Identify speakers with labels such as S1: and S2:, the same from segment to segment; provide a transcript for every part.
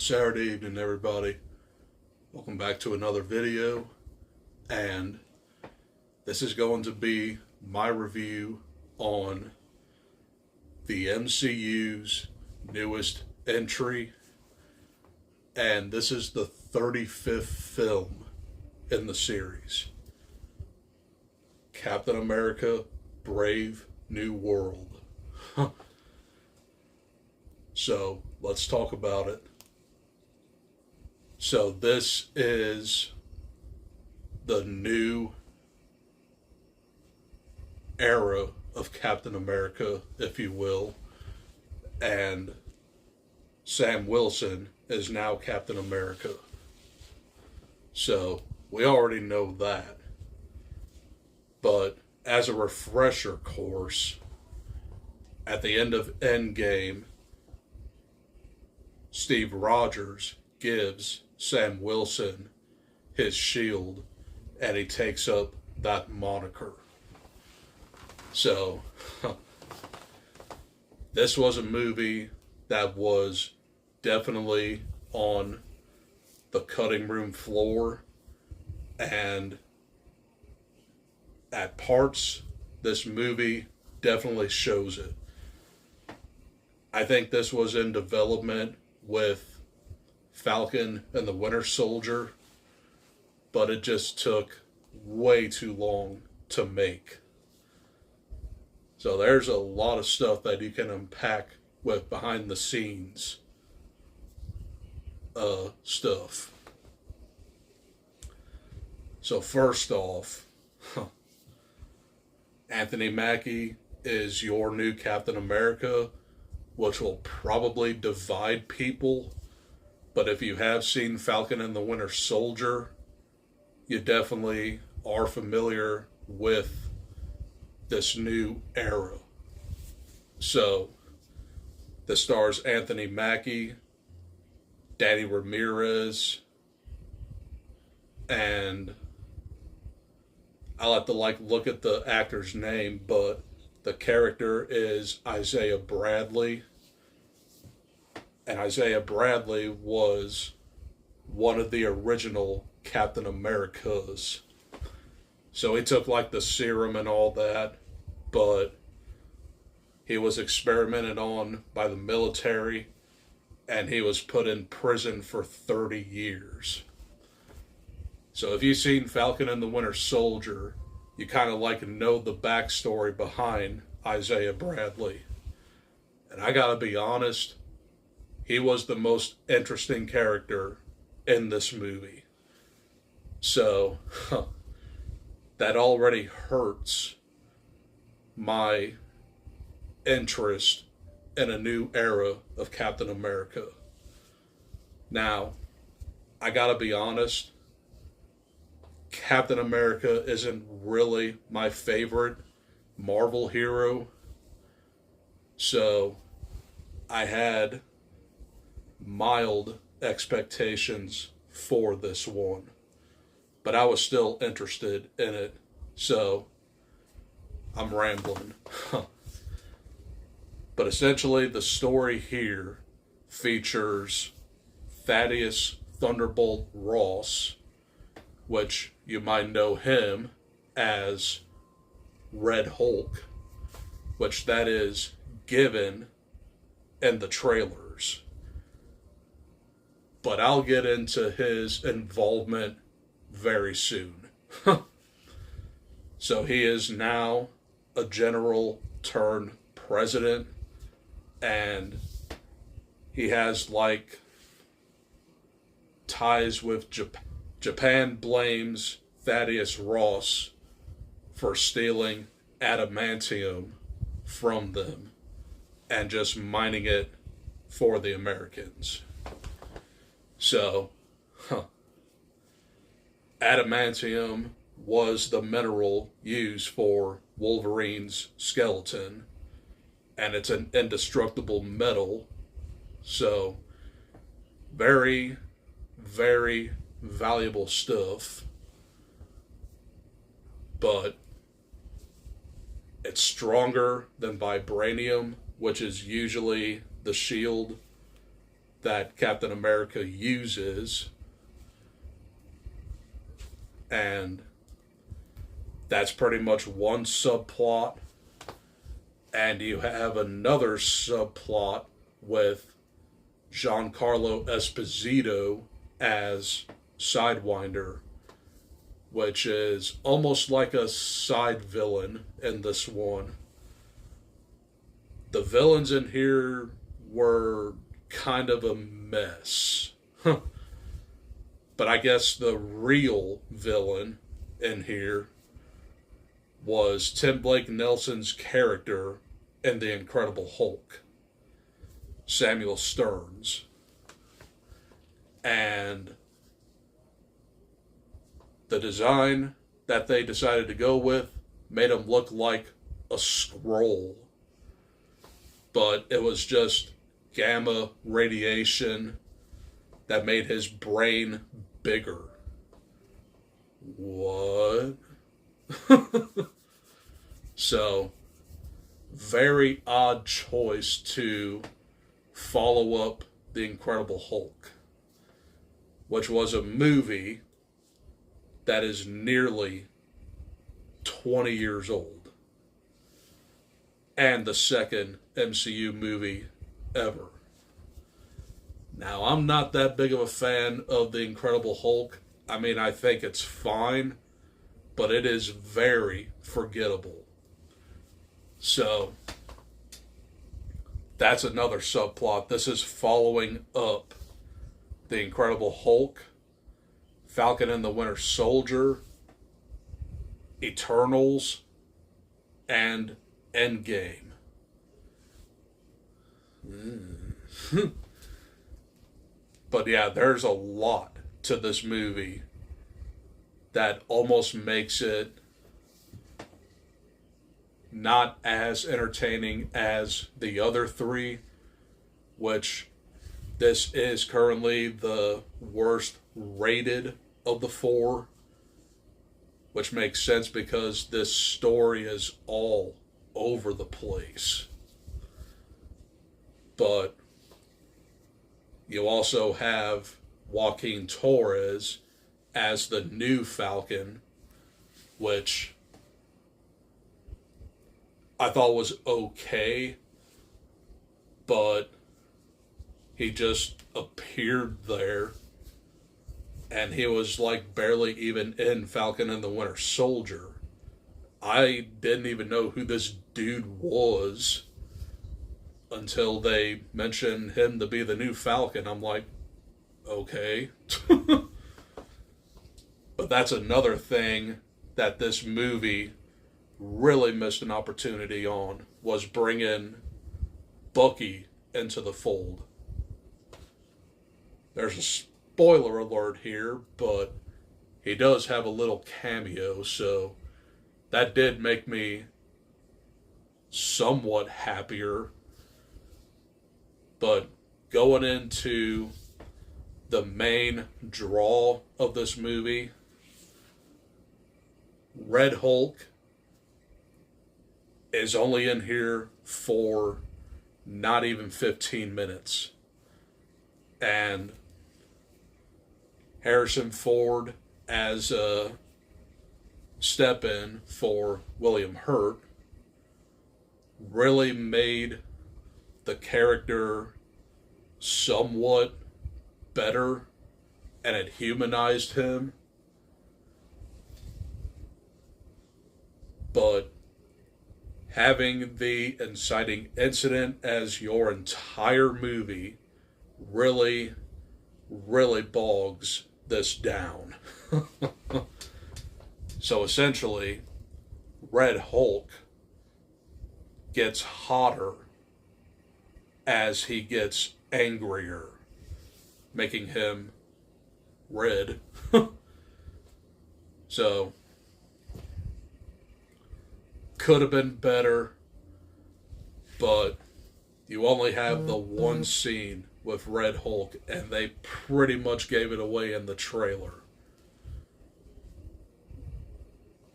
S1: Saturday evening, everybody. Welcome back to another video, and this is going to be my review on the MCU's newest entry, and this is the 35th film in the series, Captain America: Brave New World. So let's talk about it. So this is the new era of Captain America, if you will, and Sam Wilson is now Captain America. So we already know that. But as a refresher course, at the end of Endgame, Steve Rogers gives Sam Wilson his shield, and he takes up that moniker. So, this was a movie that was definitely on the cutting room floor, and at parts, this movie definitely shows it. I think this was in development with Falcon and the Winter Soldier, but it just took way too long to make. So there's a lot of stuff that you can unpack with behind the scenes stuff. So first off, Anthony Mackie is your new Captain America, which will probably divide people. But if you have seen Falcon and the Winter Soldier, you definitely are familiar with this new era. So, this stars Anthony Mackie, Danny Ramirez, and I'll have to look at the actor's name, but the character is Isaiah Bradley. And Isaiah Bradley was one of the original Captain Americas. So he took the serum and all that, but he was experimented on by the military, and he was put in prison for 30 years. So if you've seen Falcon and the Winter Soldier, you kind of know the backstory behind Isaiah Bradley. And I gotta be honest, he was the most interesting character in this movie. So, that already hurts my interest in a new era of Captain America. Now, I gotta be honest, Captain America isn't really my favorite Marvel hero. So, I had mild expectations for this one, but I was still interested in it. So, I'm rambling. But essentially, the story here features Thaddeus Thunderbolt Ross, which you might know him as Red Hulk, which that is given in the trailers. But I'll get into his involvement very soon. So he is now a general turned president, and he has ties with Japan. Japan blames Thaddeus Ross for stealing adamantium from them and just mining it for the Americans. So, adamantium was the mineral used for Wolverine's skeleton, and it's an indestructible metal. So, very, very valuable stuff, but it's stronger than vibranium, which is usually the shield that Captain America uses, and that's pretty much one subplot. And you have another subplot with Giancarlo Esposito as Sidewinder, which is almost like a side villain in this one. The villains in here were kind of a mess. But I guess the real villain in here was Tim Blake Nelson's character in The Incredible Hulk, Samuel Stearns. And the design that they decided to go with made him look like a scroll. But it was just gamma radiation that made his brain bigger. What? So, very odd choice to follow up The Incredible Hulk, which was a movie that is nearly 20 years old, and the second MCU movie ever. Now, I'm not that big of a fan of The Incredible Hulk. I mean, I think it's fine, but it is very forgettable. So, that's another subplot. This is following up The Incredible Hulk, Falcon and the Winter Soldier, Eternals, and Endgame. But yeah, there's a lot to this movie that almost makes it not as entertaining as the other three, which this is currently the worst rated of the four, which makes sense because this story is all over the place. But you also have Joaquin Torres as the new Falcon, which I thought was okay, but he just appeared there, and he was like barely even in Falcon and the Winter Soldier. I didn't even know who this dude was until they mentioned him to be the new Falcon. I'm like, okay. But that's another thing that this movie really missed an opportunity on, was bringing Bucky into the fold. There's a spoiler alert here, but he does have a little cameo, so that did make me somewhat happier. But going into the main draw of this movie, Red Hulk is only in here for not even 15 minutes. And Harrison Ford as a step-in for William Hurt really made the character somewhat better, and it humanized him. But having the inciting incident as your entire movie really, really bogs this down. So essentially, Red Hulk gets hotter as he gets angrier, making him red. So, could have been better, but you only have the one scene with Red Hulk, and they pretty much gave it away in the trailer.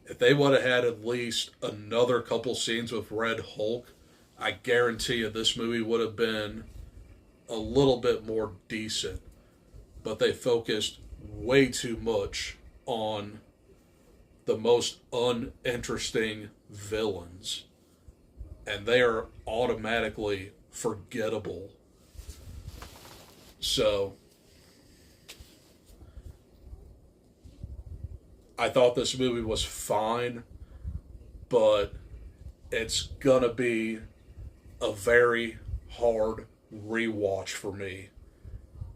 S1: If they would have had at least another couple scenes with Red Hulk, I guarantee you this movie would have been a little bit more decent, but they focused way too much on the most uninteresting villains, and they are automatically forgettable. So, I thought this movie was fine, but it's gonna be a very hard rewatch for me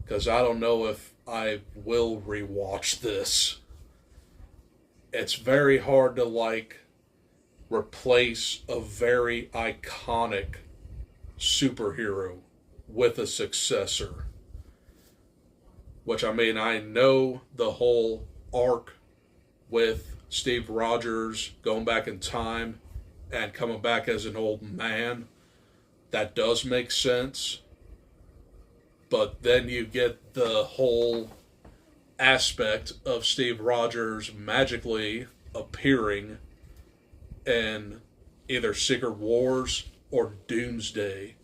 S1: because I don't know if I will rewatch this. It's very hard to like replace a very iconic superhero with a successor. Which, I mean, I know the whole arc with Steve Rogers going back in time and coming back as an old man. That does make sense. But then you get the whole aspect of Steve Rogers magically appearing in either Secret Wars or Doomsday.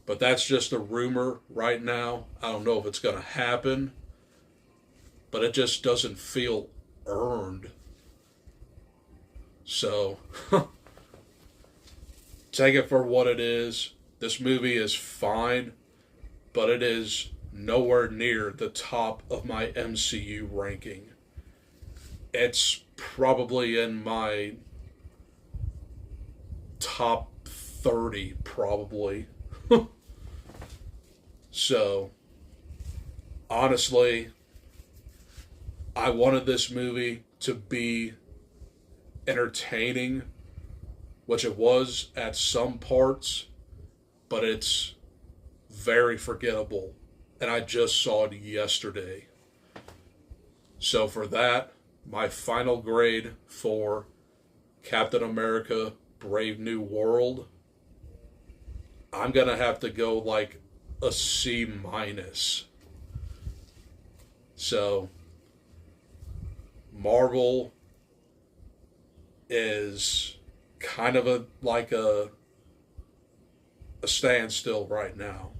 S1: But that's just a rumor right now. I don't know if it's going to happen. But it just doesn't feel earned. So, take it for what it is. This movie is fine, but it is nowhere near the top of my MCU ranking. It's probably in my top 30, probably. So, honestly, I wanted this movie to be entertaining, which it was at some parts, but it's very forgettable. And I just saw it yesterday. So for that, my final grade for Captain America Brave New World, I'm going to have to go like a C minus. So Marvel is kind of a standstill right now.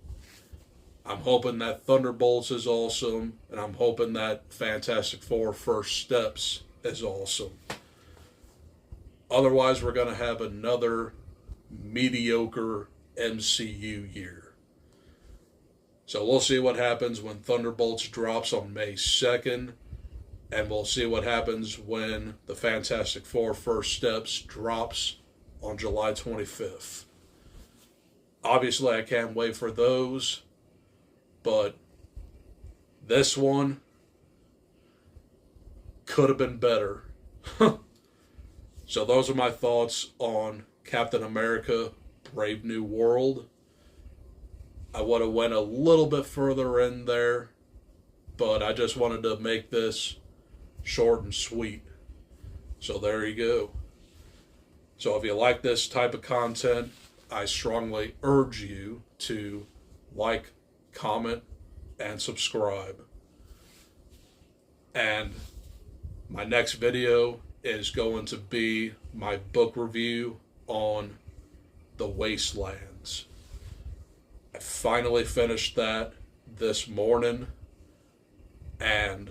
S1: I'm hoping that Thunderbolts is awesome, and I'm hoping that Fantastic Four First Steps is awesome. Otherwise, we're going to have another mediocre MCU year. So we'll see what happens when Thunderbolts drops on May 2nd, and we'll see what happens when the Fantastic Four First Steps drops on July 25th. Obviously, I can't wait for those. But this one could have been better. So those are my thoughts on Captain America Brave New World. I would have went a little bit further in there, but I just wanted to make this short and sweet. So there you go. So if you like this type of content, I strongly urge you to like, comment, and subscribe. And my next video is going to be my book review on The Wastelands. I finally finished that this morning, and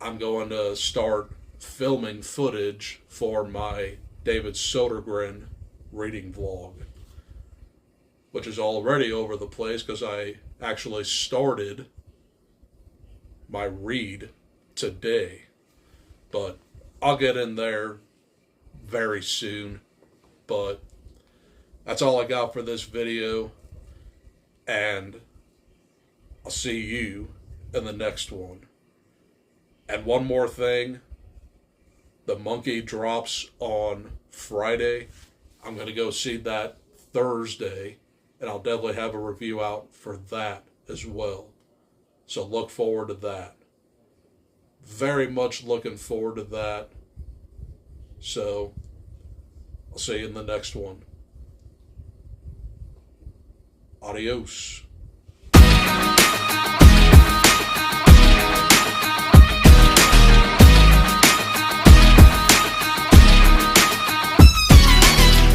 S1: I'm going to start filming footage for my David Sodergren reading vlog, which is already over the place because I actually started my read today. But I'll get in there very soon. But that's all I got for this video. And I'll see you in the next one. And one more thing. The Monkey drops on Friday. I'm going to go see that Thursday. And I'll definitely have a review out for that as well. So look forward to that. Very much looking forward to that. So I'll see you in the next one. Adios.